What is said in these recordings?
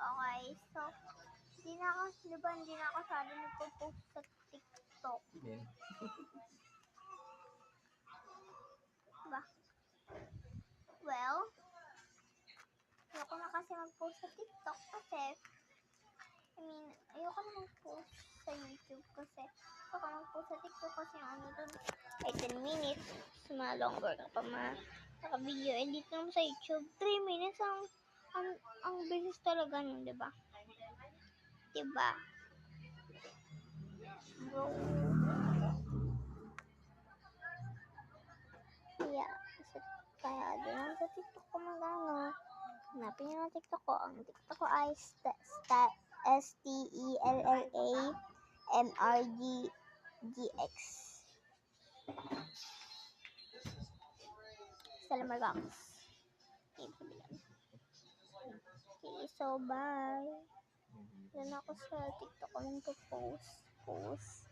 Okay, so, hindi na ako sabi nagpo-post sa TikTok. Din. Diba? Well, ayoko na kasi mag-post sa TikTok kasi, ayoko na mag-post sa YouTube kasi, ayoko mag-post sa TikTok kasi dun, ay 10 minutes, mga longer ka pa naka-video edit naman sa YouTube. 3 minutes ang bilis talaga nun, diba? Diba? Bro. Kaya din lang sa TikTok ko hanapin nyo ang TikTok ko. Ang TikTok ko ay STELLAMRGGX. Stella Margox. Okay, so bye. Yan ako sa TikTok ko nang post.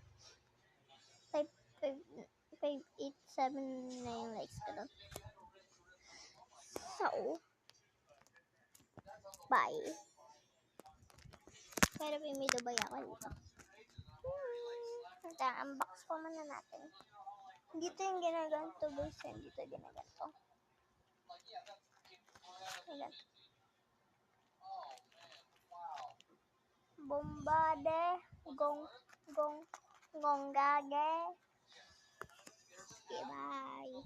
587 na yung likes ko doon. So, bye. Pero may dubay ako dito. Unbox pa man na natin. Dito yung ginaganto guys. Dito ginaganto. Ayan. Bombade. Gonggage. Okay, bye.